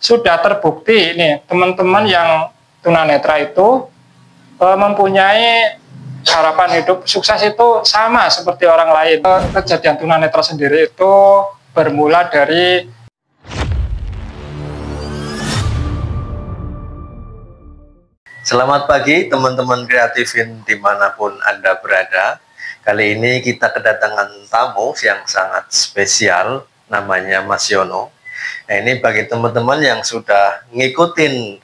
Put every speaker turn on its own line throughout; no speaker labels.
sudah terbukti ini teman-teman yang tunanetra itu mempunyai harapan hidup sukses itu sama seperti orang lain. Kejadian tunanetra sendiri itu bermula dari
Selamat pagi teman-teman kreatifin dimanapun Anda berada. Kali ini kita kedatangan tamu yang sangat spesial, namanya Mas Yono. Nah, ini bagi teman-teman yang sudah ngikutin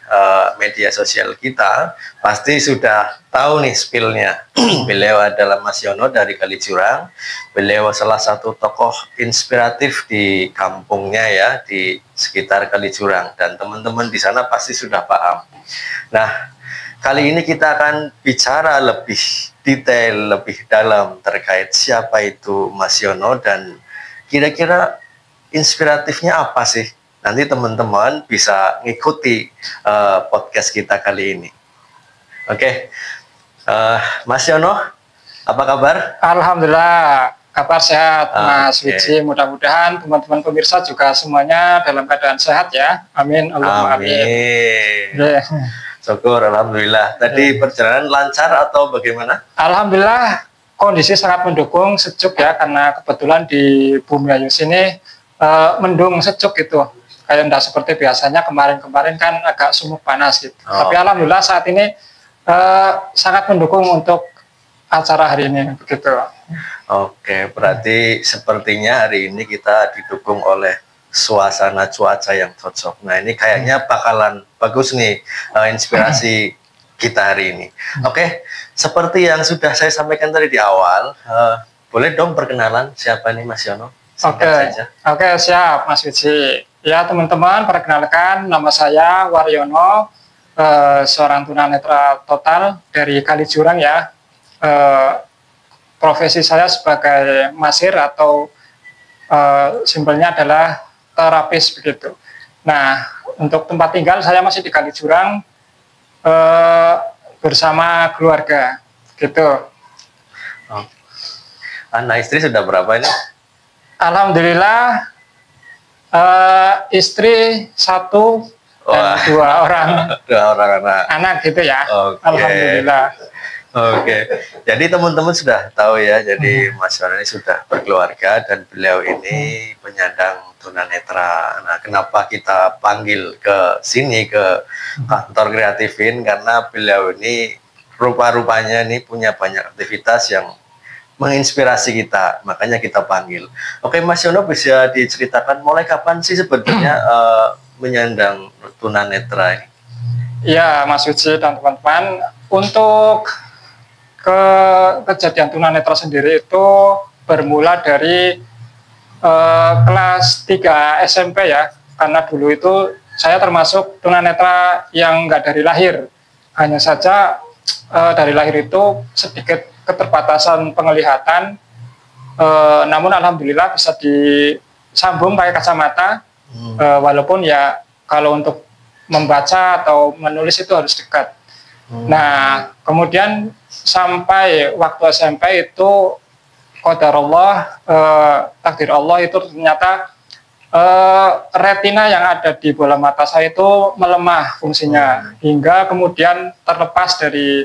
media sosial kita, pasti sudah tahu nih spillnya. Beliau adalah Mas Yono dari Kaliurang. Beliau salah satu tokoh inspiratif di kampungnya ya, di sekitar Kaliurang. Dan teman-teman di sana pasti sudah paham. Nah, kali ini kita akan bicara lebih detail, lebih dalam terkait siapa itu Mas Yono dan kira-kira inspiratifnya apa sih. Nanti teman-teman bisa ngikuti podcast kita kali ini. Oke, Mas Yono, apa kabar?
Alhamdulillah, kabar sehat Mas Wiji. Mudah-mudahan teman-teman pemirsa juga semuanya dalam keadaan sehat ya. Amin. Allahumma amin.
Syukur, alhamdulillah. Tadi perjalanan lancar atau bagaimana?
Alhamdulillah, kondisi sangat mendukung, sejuk ya, karena kebetulan di Bumi Ayu sini mendung sejuk gitu. Kayak tidak seperti biasanya, kemarin-kemarin kan agak sumuk panas gitu. Tapi alhamdulillah saat ini sangat mendukung untuk acara hari ini begitu.
Oke, berarti sepertinya hari ini kita didukung oleh suasana cuaca yang cocok. Nah, ini kayaknya bakalan bagus nih inspirasi kita hari ini. Oke, seperti yang sudah saya sampaikan tadi di awal, boleh dong perkenalan siapa nih Mas Yono?
Oke, siap Mas Wiji. Ya teman-teman, perkenalkan nama saya Waryono, seorang tunanetra total dari Kaliurang ya. Profesi saya sebagai masir atau simpelnya adalah terapis begitu. Nah, untuk tempat tinggal saya masih di Kaliurang bersama keluarga gitu.
Anak istri sudah berapa ini?
Alhamdulillah istri satu dan dua orang anak gitu ya. Alhamdulillah.
Oke, jadi teman-teman sudah tahu ya, jadi Mas Yono ini sudah berkeluarga dan beliau ini penyandang tunanetra. Nah, kenapa kita panggil ke sini, ke kantor kreatifin, karena beliau ini rupa-rupanya ini punya banyak aktivitas yang menginspirasi kita, makanya kita panggil. Oke, Mas Yono, bisa diceritakan mulai kapan sih sebetulnya menyandang tunanetra ini?
Ya, Mas Uci dan teman-teman, untuk kejadian tunanetra sendiri itu bermula dari kelas 3 SMP ya, karena dulu itu saya termasuk tunanetra yang enggak dari lahir, hanya saja dari lahir itu sedikit keterbatasan penglihatan, namun alhamdulillah bisa disambung pakai kacamata, walaupun ya kalau untuk membaca atau menulis itu harus dekat. Nah, kemudian sampai waktu SMP itu qadarullah, takdir Allah itu ternyata retina yang ada di bola mata saya itu melemah fungsinya, hingga kemudian terlepas dari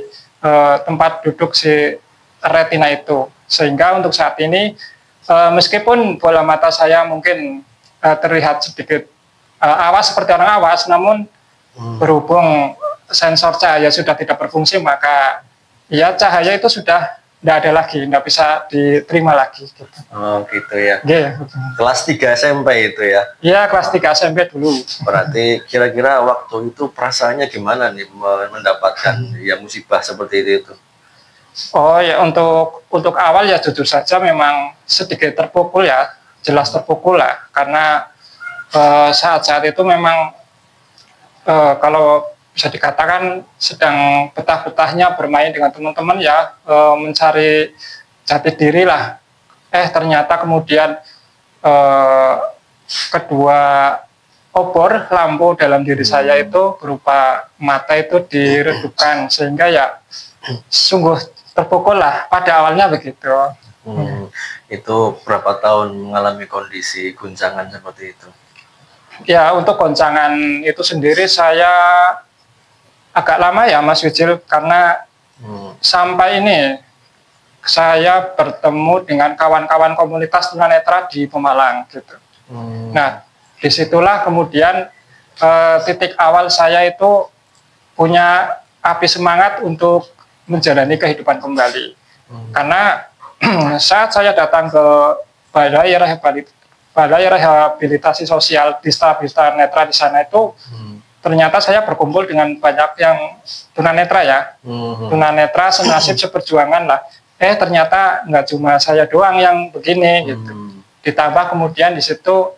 tempat duduk si retina itu, sehingga untuk saat ini meskipun bola mata saya mungkin terlihat sedikit awas seperti orang awas, namun berhubung sensor cahaya sudah tidak berfungsi, maka ya cahaya itu sudah tidak ada lagi, tidak bisa diterima lagi gitu.
Oh gitu ya.
Yeah.
Kelas 3 SMP itu ya?
Iya, kelas 3 SMP dulu.
Berarti kira-kira waktu itu perasaannya gimana nih mendapatkan ya musibah seperti itu?
Oh ya, untuk awal ya jujur saja memang sedikit terpukul ya, jelas terpukul lah, karena saat-saat itu memang kalau bisa dikatakan sedang betah-betahnya bermain dengan teman-teman ya, mencari jati diri lah. Ternyata kemudian kedua obor lampu dalam diri saya itu berupa mata itu diredupkan, sehingga ya sungguh terpukul lah pada awalnya begitu.
Itu berapa tahun mengalami kondisi guncangan seperti itu?
Ya, untuk goncangan itu sendiri saya agak lama ya Mas Wijil, karena sampai ini saya bertemu dengan kawan-kawan komunitas tunanetra di Pemalang gitu. Nah, disitulah kemudian titik awal saya itu punya api semangat untuk menjalani kehidupan kembali. Karena saat saya datang ke Balai Rehabilitasi Sosial Dista Netra di sana itu, ternyata saya berkumpul dengan banyak yang tunanetra ya, tunanetra senasib seperjuangan lah. Ternyata nggak cuma saya doang yang begini gitu. Ditambah kemudian di situ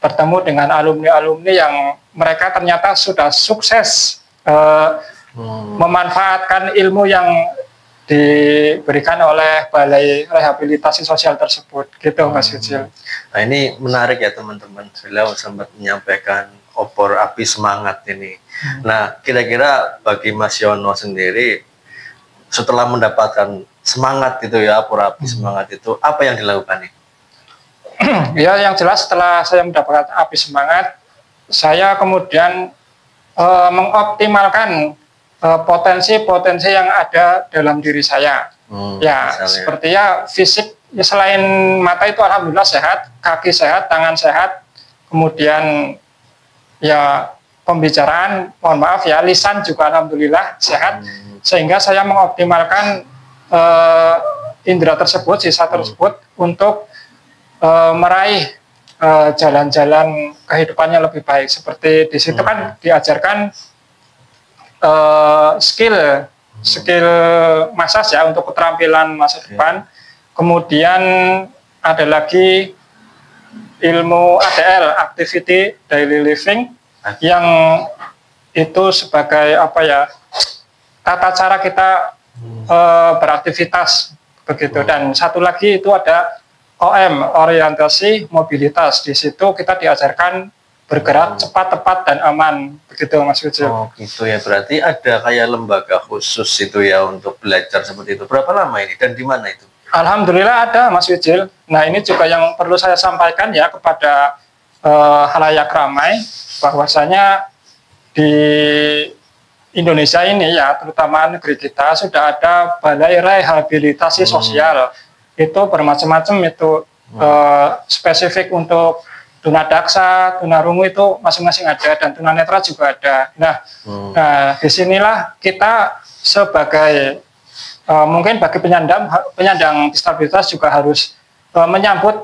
bertemu dengan alumni-alumni yang mereka ternyata sudah sukses memanfaatkan ilmu yang diberikan oleh Balai Rehabilitasi Sosial tersebut, gitu Mas Wijil.
Nah, ini menarik ya teman-teman, beliau sempat menyampaikan obor api semangat ini. Nah, kira-kira bagi Mas Yono sendiri, setelah mendapatkan semangat itu ya, obor api semangat itu, apa yang dilakukan nih?
Ya, yang jelas setelah saya mendapatkan api semangat, saya kemudian mengoptimalkan potensi-potensi yang ada dalam diri saya. Ya, misalnya, seperti ya fisik, ya selain mata itu alhamdulillah sehat, kaki sehat, tangan sehat, kemudian ya pembicaraan, mohon maaf ya, lisan juga alhamdulillah sehat, sehingga saya mengoptimalkan indera tersebut, sisa tersebut untuk meraih jalan-jalan kehidupannya lebih baik. Seperti di situ kan diajarkan skill massage ya untuk keterampilan masa depan. Kemudian ada lagi ilmu ADL, Activity Daily Living, yang itu sebagai apa ya, tata cara kita beraktivitas begitu. Dan satu lagi itu ada OM, orientasi mobilitas. Di situ kita diajarkan bergerak cepat, tepat, dan aman, begitu Mas Wijil.
Oh gitu ya, berarti ada kayak lembaga khusus itu ya untuk belajar seperti itu. Berapa lama ini dan di mana itu?
Alhamdulillah ada Mas Wijil. Nah, ini juga yang perlu saya sampaikan ya kepada halayak ramai, bahwasanya di Indonesia ini ya, terutama negeri kita, sudah ada Balai Rehabilitasi Sosial. Itu bermacam-macam, itu spesifik untuk tunadaksa, tunarungu itu masing-masing ada, dan tunanetra juga ada. Nah, disinilah kita sebagai mungkin bagi penyandang disabilitas juga harus menyambut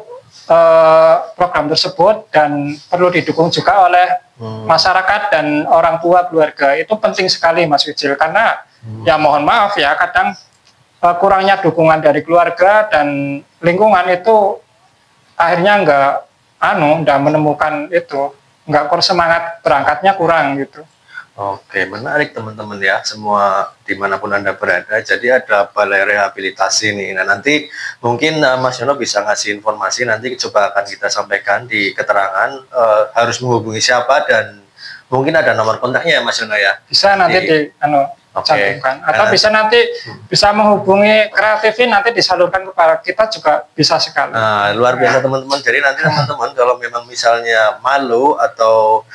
program tersebut, dan perlu didukung juga oleh masyarakat dan orang tua keluarga. Itu penting sekali Mas Wijil, karena ya mohon maaf ya, kadang kurangnya dukungan dari keluarga dan lingkungan itu akhirnya nggak menemukan itu, nggak semangat berangkatnya kurang gitu.
Oke, menarik teman-teman ya, semua dimanapun Anda berada. Jadi ada balai rehabilitasi nih. Nah, nanti mungkin Mas Yono bisa ngasih informasi, nanti coba akan kita sampaikan di keterangan harus menghubungi siapa, dan mungkin ada nomor kontaknya ya Mas Yono ya.
Bisa nanti cantumkan. Atau bisa nanti bisa menghubungi Kreatifin, nanti disalurkan kepada kita juga bisa sekali.
Nah, luar biasa teman-teman. Jadi nanti teman-teman kalau memang misalnya malu atau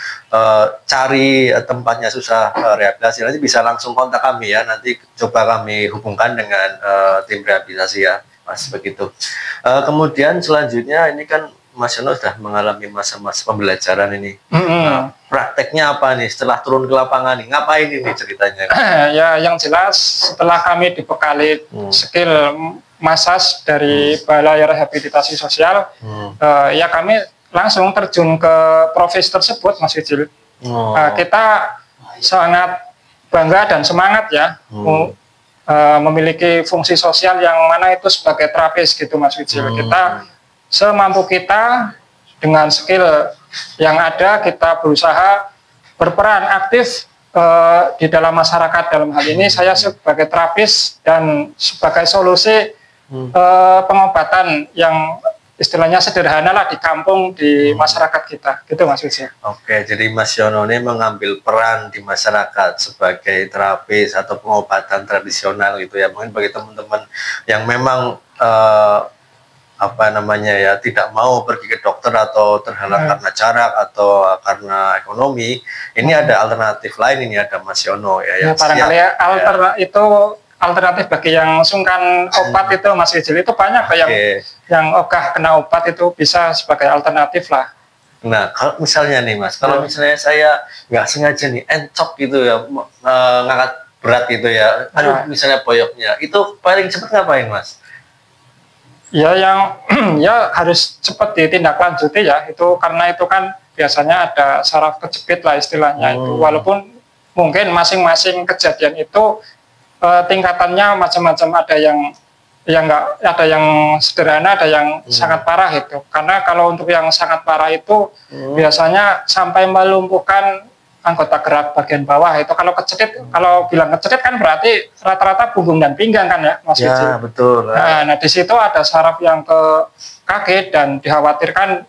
cari tempatnya susah rehabilitasi, nanti bisa langsung kontak kami ya. Nanti coba kami hubungkan dengan tim rehabilitasi ya, Mas, begitu. Kemudian selanjutnya ini kan Mas Yono sudah mengalami masa-masa pembelajaran ini. Nah, prakteknya apa nih setelah turun ke lapangan nih? Ngapain ini ceritanya?
Ya, yang jelas setelah kami dibekali skill massage dari Balai Rehabilitasi Sosial, ya kami langsung terjun ke profesi tersebut, Mas Wijil. Kita sangat bangga dan semangat ya memiliki fungsi sosial yang mana itu sebagai terapis gitu, Mas Wijil. Kita semampu kita dengan skill yang ada, kita berusaha berperan aktif di dalam masyarakat. Dalam hal ini saya sebagai terapis dan sebagai solusi pengobatan yang istilahnya sederhana lah di kampung, di masyarakat kita, gitu Mas Wijil.
Oke, jadi Mas Yono ini mengambil peran di masyarakat sebagai terapis atau pengobatan tradisional gitu ya. Mungkin bagi teman-teman yang memang apa namanya ya, tidak mau pergi ke dokter atau terhalang karena jarak atau karena ekonomi, ini ada alternatif lain, ini ada Mas Yono ya, yang
barangkali siap, itu alternatif bagi yang sungkan obat itu Mas Wijil, itu banyak yang ogah kena obat itu bisa sebagai alternatif lah.
Nah, kalau misalnya nih Mas, kalau misalnya saya nggak sengaja nih encok gitu ya, ngangkat berat gitu ya, aduh misalnya boyoknya, itu paling cepat ngapain Mas?
Ya yang ya harus cepat ditindaklanjuti ya, itu karena itu kan biasanya ada saraf kejepit lah istilahnya itu, walaupun mungkin masing-masing kejadian itu tingkatannya macam-macam, ada yang nggak, ada yang sederhana, ada yang sangat parah itu. Karena kalau untuk yang sangat parah itu biasanya sampai melumpuhkan anggota gerak bagian bawah itu. Kalau kecetit, kalau bilang kecetit kan berarti rata-rata punggung dan pinggang kan ya Mas Wijil.
Ya betul.
Nah di situ ada saraf yang ke kaki dan dikhawatirkan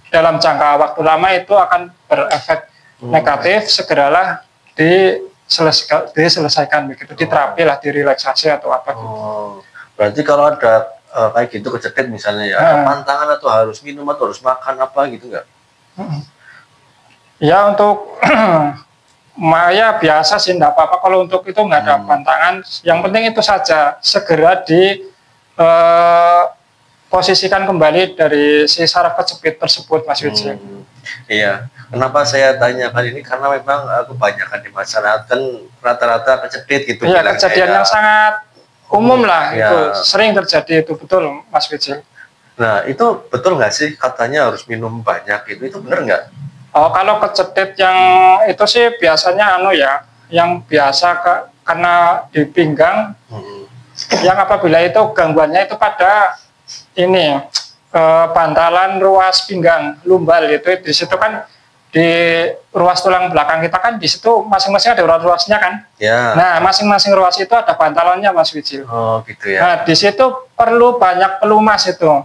dalam jangka waktu lama itu akan berefek negatif. Segeralah diselesaikan begitu, diterapi lah, direlaksasi atau apa gitu.
Berarti kalau ada kayak gitu kecetit misalnya ya, ada pantangan atau harus minum atau harus makan apa gitu nggak?
Ya untuk ya biasa sih, enggak apa-apa kalau untuk itu nggak ada pantangan. Yang penting itu saja, segera di posisikan kembali dari si saraf kejepit tersebut Mas Wijil.
Iya, kenapa saya tanya kali ini, karena memang kebanyakan di masyarakat kan rata-rata kejepit gitu.
Iya, kejadian yang sangat umum lah, itu sering terjadi, itu betul Mas Wijil.
Nah itu betul nggak sih katanya harus minum banyak, itu benar nggak?
Oh, kalau kecetit yang itu sih biasanya yang biasa karena di pinggang, yang apabila itu gangguannya itu pada ini bantalan ruas pinggang lumbal itu, di situ kan di ruas tulang belakang kita kan di situ masing-masing ada ruas-ruasnya kan.
Ya.
Nah, masing-masing ruas itu ada bantalannya Mas Wijil.
Oh, gitu ya.
Nah, di situ perlu banyak pelumas itu.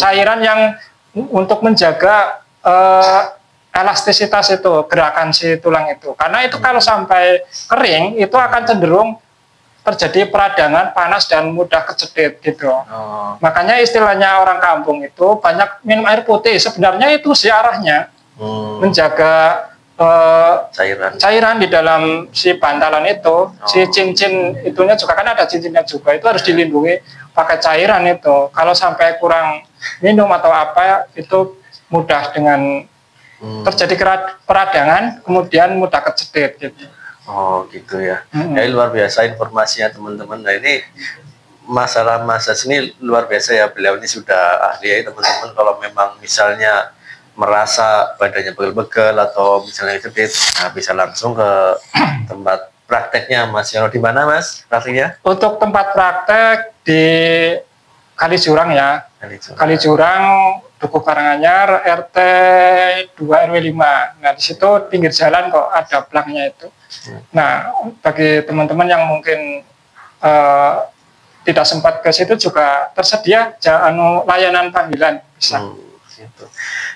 Cairan yang untuk menjaga elastisitas itu, gerakan si tulang itu. Karena itu kalau sampai kering, itu akan cenderung terjadi peradangan, panas, dan mudah kecetit gitu. Makanya istilahnya orang kampung itu banyak minum air putih. Sebenarnya itu sih arahnya, menjaga cairan di dalam si bantalan itu. Si cincin itunya juga kan ada cincinnya juga, itu harus dilindungi pakai cairan itu. Kalau sampai kurang minum atau apa, itu mudah dengan terjadi peradangan, kemudian mudah kecetit gitu.
Oh gitu ya. Ya luar biasa informasinya teman-teman. Nah ini masalah ini luar biasa ya, beliau ini sudah ahli ya teman-teman. Kalau memang misalnya merasa badannya pegel-pegel atau misalnya kecetit, nah bisa langsung ke tempat prakteknya Mas Yono. Di mana Mas prakteknya? Untuk tempat praktek di Kalisjurang ya. Kalisjurang, Dukuh Karanganyar, RT 2 RW 5. Nah, di situ pinggir jalan kok ada plaknya itu. Nah, bagi teman-teman yang mungkin tidak sempat ke situ juga tersedia layanan panggilan bisa.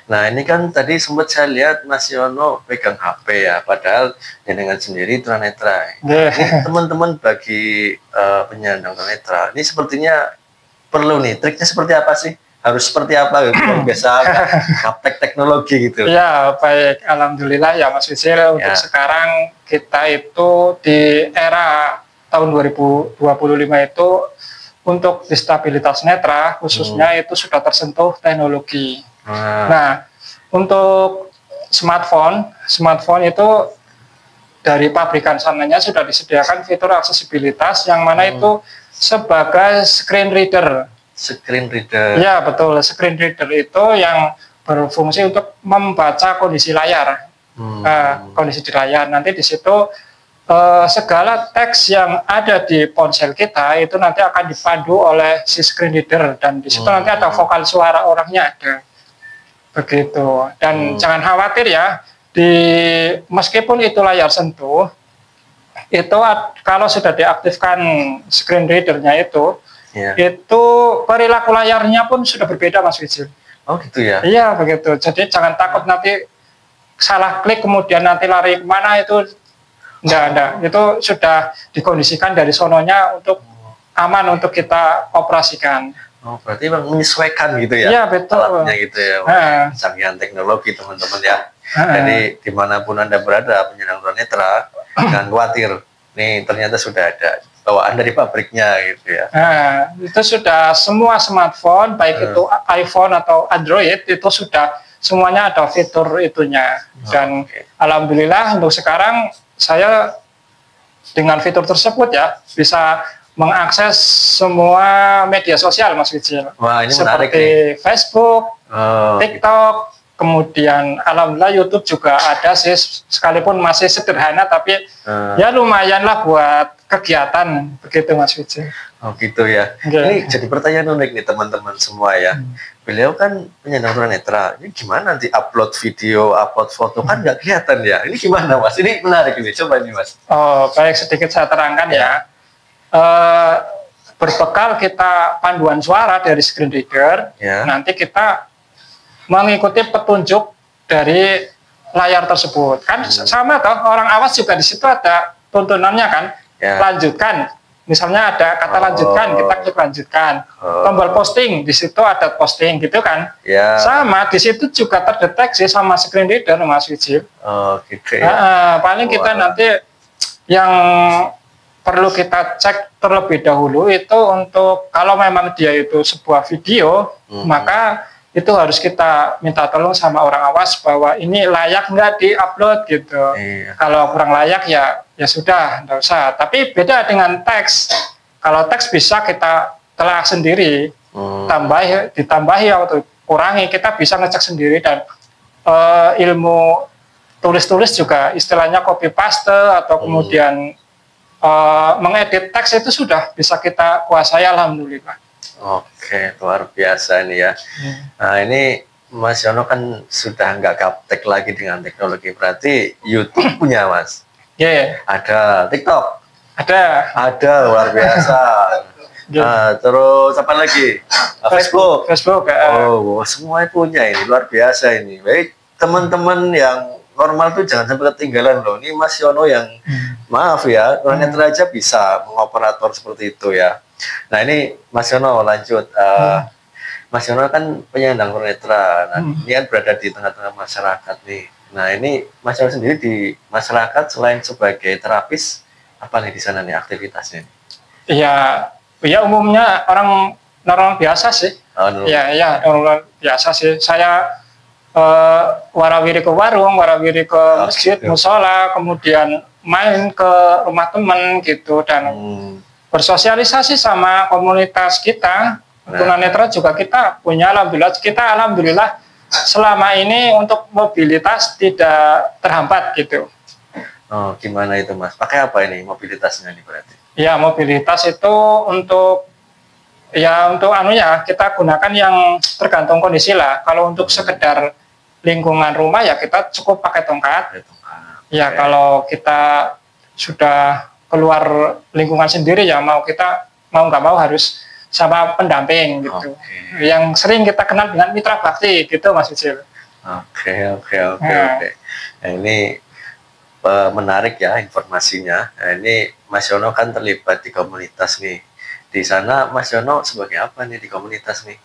Nah, ini kan tadi sempat saya lihat Mas Yono pegang HP ya, padahal dengan sendiri tunanetra. Ini teman-teman bagi penyandang tunanetra, ini sepertinya perlu nih triknya seperti apa sih? Harus seperti apa gitu? Biasa praktek teknologi gitu. Ya, baik. Alhamdulillah ya Mas Wijil, untuk sekarang kita itu di era tahun 2025 itu untuk disabilitas netra khususnya itu sudah tersentuh teknologi. Nah, untuk smartphone itu dari pabrikan sananya sudah disediakan fitur aksesibilitas yang mana itu sebagai screen reader. Screen reader. Ya betul, screen reader itu yang berfungsi untuk membaca kondisi layar, kondisi di layar. Nanti di situ segala teks yang ada di ponsel kita itu nanti akan dipandu oleh si screen reader, dan di situ nanti ada vokal suara orangnya ada. Begitu. Dan jangan khawatir ya, meskipun itu layar sentuh, itu kalau sudah diaktifkan screen readernya itu perilaku layarnya pun sudah berbeda Mas Wijil. Oh gitu ya? Iya begitu. Jadi jangan takut nanti salah klik kemudian nanti lari kemana, itu enggak. Itu sudah dikondisikan dari sononya untuk aman untuk kita operasikan. Oh, berarti memang menyesuaikan gitu ya?
Iya, betul.
Alatnya gitu ya. Wah, canggihan teknologi teman-teman ya. Jadi dimanapun Anda berada penyandang tunanetra, jangan khawatir. Nih ternyata sudah ada bawaan dari pabriknya gitu ya.
Itu sudah semua smartphone, baik itu iPhone atau Android, itu sudah semuanya ada fitur itunya. Dan alhamdulillah untuk sekarang saya dengan fitur tersebut ya bisa mengakses semua media sosial, Mas Wijil.
Wah, ini
seperti
menarik
Facebook, TikTok, kemudian alhamdulillah YouTube juga ada sih, sekalipun masih sederhana tapi ya lumayan lah buat kegiatan begitu, Mas Wijil.
Oh gitu ya. Ini jadi pertanyaan unik nih teman-teman semua ya. Beliau kan penyandang tunanetra. Ini gimana nanti upload video, upload foto kan nggak kelihatan ya. Ini gimana, Mas? Ini menarik ini. Coba ini, Mas.
Oh baik, sedikit saya terangkan ya. Berbekal kita panduan suara dari screen reader, nanti kita mengikuti petunjuk dari layar tersebut. Kan sama toh, orang awas juga di situ ada tuntunannya kan. Lanjutkan, misalnya ada kata lanjutkan, kita klik lanjutkan. Tombol posting, di situ ada posting gitu kan. Sama di situ juga terdeteksi sama screen reader, Mas Wijil.
Gitu ya.
Paling kita nanti yang perlu kita cek terlebih dahulu itu untuk kalau memang dia itu sebuah video, maka itu harus kita minta tolong sama orang awas bahwa ini layak nggak di-upload gitu. Kalau kurang layak ya sudah, nggak usah. Tapi beda dengan teks. Kalau teks bisa kita telah sendiri, ditambahi atau kurangi, kita bisa ngecek sendiri. Dan ilmu tulis-tulis juga istilahnya copy paste atau kemudian mengedit teks itu sudah bisa kita kuasai, alhamdulillah.
Oke, luar biasa ini ya. Nah ini Mas Yono kan sudah nggak gaptek lagi dengan teknologi, berarti YouTube punya, Mas? Ada TikTok? Ada, luar biasa. Terus apa lagi? Facebook? Oh, semuanya punya ini, luar biasa ini. Baik, teman-teman yang normal tuh jangan sampai ketinggalan loh. Ini Mas Yono yang maaf ya, tunanetra aja bisa mengoperator seperti itu ya. Nah ini Mas Yono lanjut. Mas Yono kan penyandang tunanetra. Nah, ini kan berada di tengah-tengah masyarakat nih. Nah ini Mas Yono sendiri di masyarakat selain sebagai terapis, apa nih di sana nih aktivitasnya?
Ya umumnya orang normal biasa sih. Ya normal biasa sih. Saya warawiri ke warung, warawiri ke masjid, musola, kemudian main ke rumah teman gitu, dan bersosialisasi sama komunitas kita. Tunanetra juga kita punya, alhamdulillah selama ini untuk mobilitas tidak terhambat gitu.
Oh, gimana itu, Mas? Pakai apa ini mobilitasnya nih berarti?
Ya, mobilitas itu untuk kita gunakan yang tergantung kondisi lah. Kalau untuk sekedar lingkungan rumah ya kita cukup pakai tongkat. Ya, kalau kita sudah keluar lingkungan sendiri ya mau nggak mau harus sama pendamping gitu. Yang sering kita kenal dengan mitra bakti gitu, Mas Wijil.
Oke. Nah, ini menarik ya informasinya. Nah, ini Mas Yono kan terlibat di komunitas nih. Di sana Mas Yono sebagai apa nih di komunitas nih?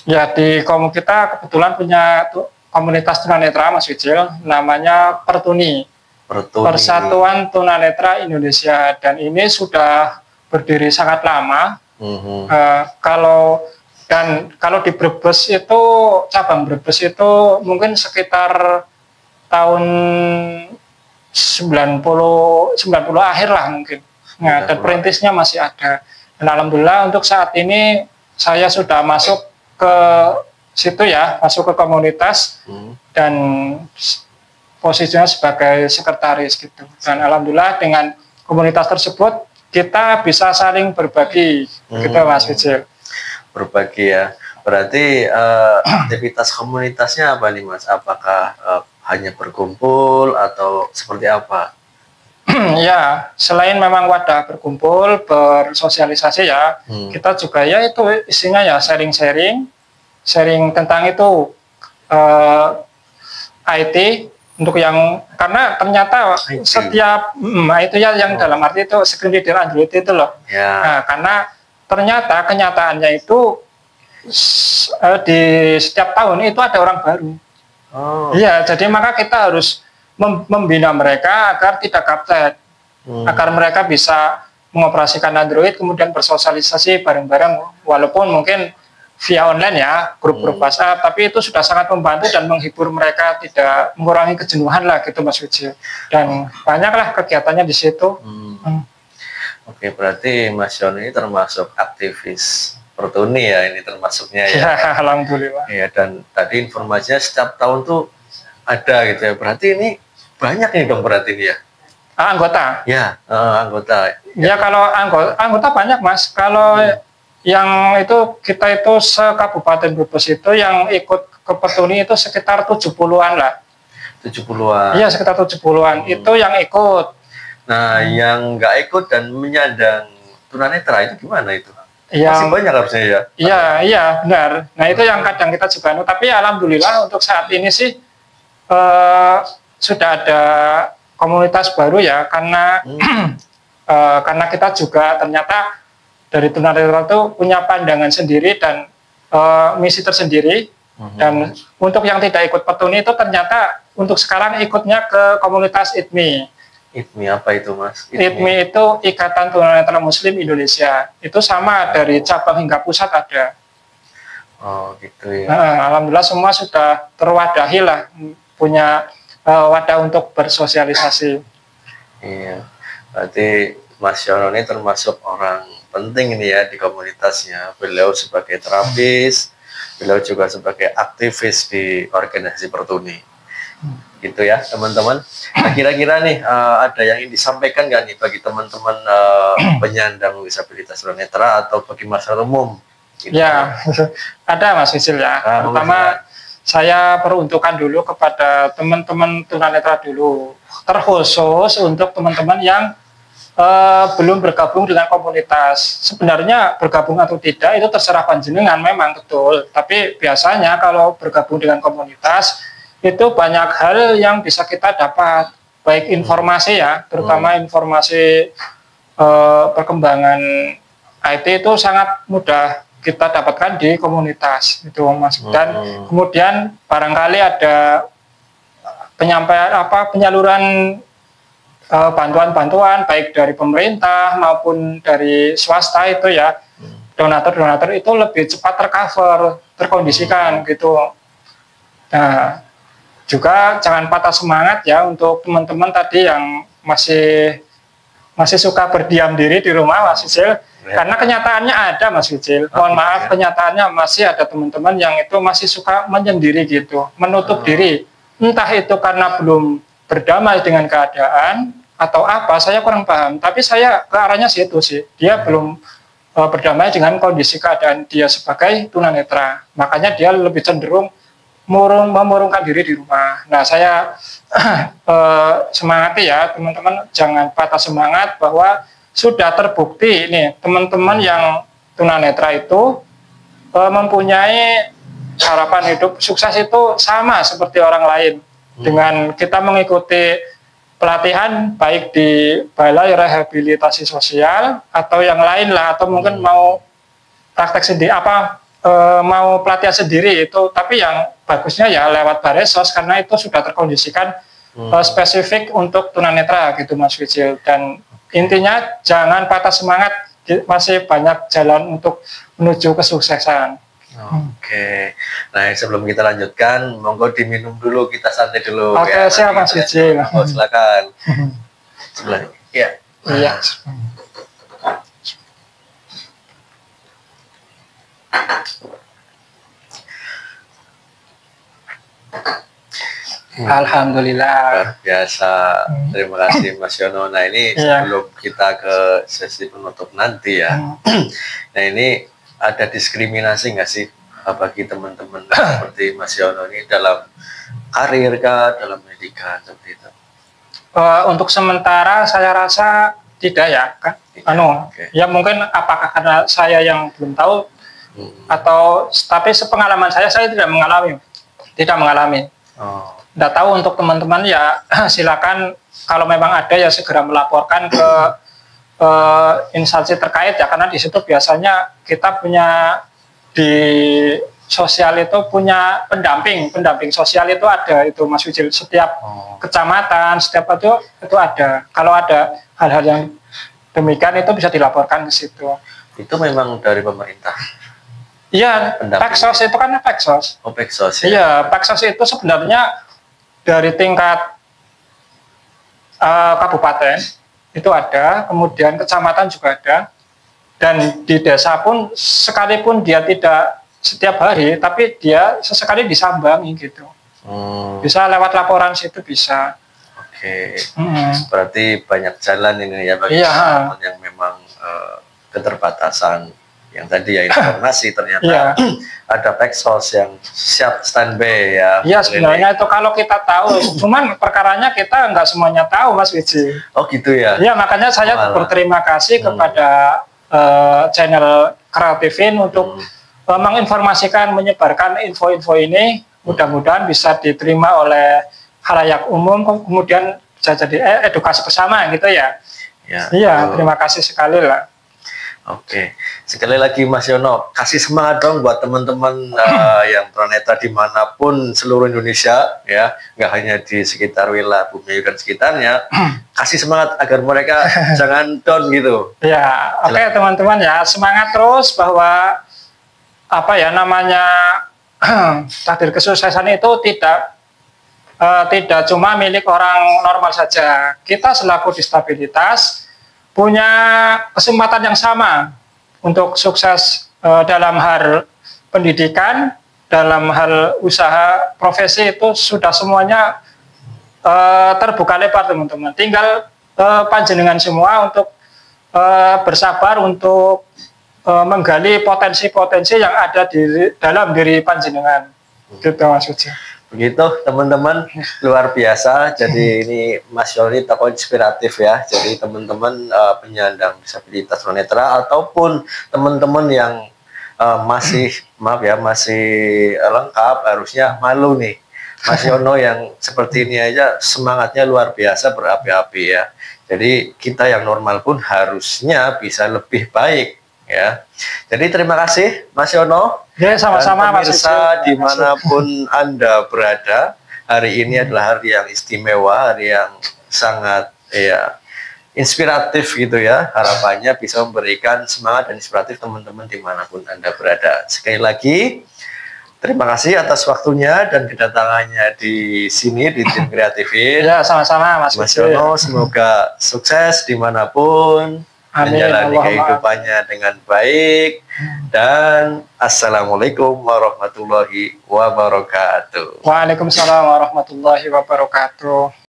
Ya, di kita kebetulan punya komunitas tunanetra, Mas Wijil, namanya Pertuni. Persatuan Tunanetra Indonesia, dan ini sudah berdiri sangat lama. Kalau di Brebes itu, cabang Brebes itu mungkin sekitar tahun 90 akhir lah mungkin. Nah, dan perintisnya masih ada. Dan alhamdulillah untuk saat ini saya sudah masuk ke situ ya, masuk ke komunitas dan posisinya sebagai sekretaris gitu. Dan alhamdulillah dengan komunitas tersebut kita bisa saling berbagi gitu, Mas Wijil.
Berbagi ya. Berarti aktivitas komunitasnya apa nih, Mas? Apakah hanya berkumpul atau seperti apa?
Ya, selain memang wadah berkumpul, bersosialisasi ya, kita juga ya itu isinya ya sharing tentang itu IT untuk yang, karena ternyata setiap itu ya yang dalam arti itu screen reader Android itu loh. Nah, karena ternyata kenyataannya itu di setiap tahun itu ada orang baru. Iya, jadi maka kita harus membina mereka agar tidak gaptek, agar mereka bisa mengoperasikan Android, kemudian bersosialisasi bareng-bareng, walaupun mungkin via online ya, grup-grup WhatsApp, tapi itu sudah sangat membantu dan menghibur mereka, tidak mengurangi kejenuhan lah gitu Mas Wijil. Dan banyaklah kegiatannya di situ.
Oke, berarti Mas Yono ini termasuk aktivis Pertuni ya, ini termasuknya ya.
Ya, alhamdulillah.
Iya, dan tadi informasinya setiap tahun tuh ada gitu ya. Berarti ini banyak nih dong berarti ini ya.
Anggota?
Ya, anggota.
Ya, kalau anggota banyak Mas. Kalau yang itu kita itu se-Kabupaten Brebes itu yang ikut ke Pertuni itu sekitar 70-an lah.
70-an? Iya,
sekitar 70-an. Itu yang ikut.
Nah, yang nggak ikut dan menyandang tunanetra itu gimana itu?
Masih
banyak harusnya ya?
Iya, benar. Nah, itu yang kadang kita juga, tapi alhamdulillah untuk saat ini sih sudah ada komunitas baru ya, karena karena kita juga ternyata dari tunanetra itu punya pandangan sendiri dan misi tersendiri. Dan untuk yang tidak ikut Pertuni itu ternyata untuk sekarang ikutnya ke komunitas ITMI.
ITMI apa itu Mas?
ITMI itu Ikatan Tunanetra Muslim Indonesia. Itu sama dari cabang hingga pusat ada.
Oh gitu ya.
Alhamdulillah semua sudah terwadahi lah, punya wadah untuk bersosialisasi.
Iya, berarti Mas Yono ini termasuk orang penting ini ya di komunitasnya. Beliau sebagai terapis, beliau juga sebagai aktivis di organisasi Pertuni. Gitu ya teman-teman. Nah, kira-kira nih ada yang ingin disampaikan nggak nih bagi teman-teman penyandang disabilitas tunanetra atau bagi masyarakat umum? Gitu.
Ya, ada Mas Wijil ya. Pertama saya peruntukan dulu kepada teman-teman tunanetra dulu, terkhusus untuk teman-teman yang belum bergabung dengan komunitas. Sebenarnya bergabung atau tidak itu terserah panjenengan, memang betul. Tapi biasanya kalau bergabung dengan komunitas itu banyak hal yang bisa kita dapat, baik informasi ya, terutama informasi perkembangan IT itu sangat mudah kita dapatkan di komunitas itu Mas. Dan kemudian barangkali ada penyaluran bantuan-bantuan baik dari pemerintah maupun dari swasta itu ya, donatur-donatur itu lebih cepat tercover, terkondisikan gitu. Nah, juga jangan patah semangat ya untuk teman-teman tadi yang masih suka berdiam diri di rumah Mas Wijil, karena kenyataannya ada Mas Wijil. Mohon maaf, kenyataannya masih ada teman-teman yang itu masih suka menyendiri gitu, menutup diri. Entah itu karena belum berdamai dengan keadaan atau apa, saya kurang paham, tapi saya ke arahnya situ sih, dia belum berdamai dengan kondisi keadaan dia sebagai tunanetra, makanya dia lebih cenderung memurungkan diri di rumah. Nah, saya semangati ya teman-teman, jangan patah semangat, bahwa sudah terbukti nih teman-teman yang tunanetra itu mempunyai harapan hidup sukses itu sama seperti orang lain. Dengan kita mengikuti pelatihan baik di Balai Rehabilitasi Sosial atau yang lain lah, atau mungkin mau praktek sendiri mau pelatihan sendiri itu, tapi yang bagusnya ya lewat Baresos karena itu sudah terkondisikan spesifik untuk tunanetra gitu Mas Wijil. Dan intinya jangan patah semangat, masih banyak jalan untuk menuju kesuksesan.
Oke, nah sebelum kita lanjutkan, monggo diminum dulu, kita santai dulu.
Oke,
ya.
Siap Mas Wijil.
Oh, silakan. Sebelah, ya.
Iya. Alhamdulillah.
Luar biasa. Terima kasih Mas Yono. Nah ini sebelum kita ke sesi penutup nanti ya. Nah ini ada diskriminasi nggak sih bagi teman-teman seperti Mas Yono ini dalam karir kah, dalam pendidikan seperti itu?
Untuk sementara saya rasa tidak ya, kan? Ya mungkin apakah karena saya yang belum tahu atau tapi sepengalaman saya tidak mengalami. Tidak tahu untuk teman-teman ya silakan kalau memang ada ya segera melaporkan ke instansi terkait ya, karena di situ biasanya kita punya di sosial itu punya pendamping sosial itu ada itu Mas Wijil, setiap kecamatan, setiap itu ada. Kalau ada hal-hal yang demikian itu bisa dilaporkan ke situ.
Itu memang dari pemerintah?
Iya, Peksos itu kan Peksos.
Oh, Peksos ya?
Iya, Peksos itu sebenarnya dari tingkat kabupaten itu ada, kemudian kecamatan juga ada, dan di desa pun sekalipun dia tidak setiap hari, tapi dia sesekali disambangi gitu. Bisa lewat laporan situ bisa.
Oke, berarti banyak jalan ini ya bagi teman-teman yang memang keterbatasan. Yang tadi ya informasi ternyata ada Peksos yang siap standby ya.
Iya, sebenarnya itu kalau kita tahu, cuman perkaranya kita nggak semuanya tahu Mas Wiji.
Oh gitu ya? Iya,
makanya saya berterima kasih kepada channel Kreatifin untuk menginformasikan, menyebarkan info-info ini. Mudah-mudahan bisa diterima oleh khalayak umum, kemudian bisa jadi edukasi bersama gitu ya. Iya, terima kasih sekali lah.
Oke, sekali lagi Mas Yono, kasih semangat dong buat teman-teman yang tunanetra dimanapun seluruh Indonesia ya, nggak hanya di sekitar wilayah Bumi dan sekitarnya. Kasih semangat agar mereka jangan down gitu.
Ya, oke teman-teman ya, semangat terus bahwa apa ya namanya takdir kesuksesan itu tidak cuma milik orang normal saja. Kita selaku disabilitas punya kesempatan yang sama untuk sukses dalam hal pendidikan, dalam hal usaha, profesi itu sudah semuanya terbuka lebar teman-teman. Tinggal panjenengan semua untuk bersabar untuk menggali potensi-potensi yang ada di dalam diri panjenengan. Gitu Mas Uji.
Begitu teman-teman, luar biasa. Jadi ini Mas Yoni tokoh inspiratif ya. Jadi teman-teman penyandang disabilitas tunanetra ataupun teman-teman yang masih masih lengkap, harusnya malu nih. Mas Yono yang seperti ini aja semangatnya luar biasa, berapi-api ya. Jadi kita yang normal pun harusnya bisa lebih baik ya. Jadi terima kasih Mas Yono.
Ya, sama-sama
Mas pemirsa dimanapun Anda berada, hari ini adalah hari yang istimewa, hari yang sangat ya inspiratif gitu ya. Harapannya bisa memberikan semangat dan inspiratif teman-teman dimanapun Anda berada. Sekali lagi terima kasih atas waktunya dan kedatangannya di sini di tim Kreatifin.
Ya, sama-sama Mas
Yono, semoga sukses dimanapun, menjalani kehidupannya dengan baik, dan assalamualaikum warahmatullahi wabarakatuh.
Waalaikumsalam warahmatullahi wabarakatuh.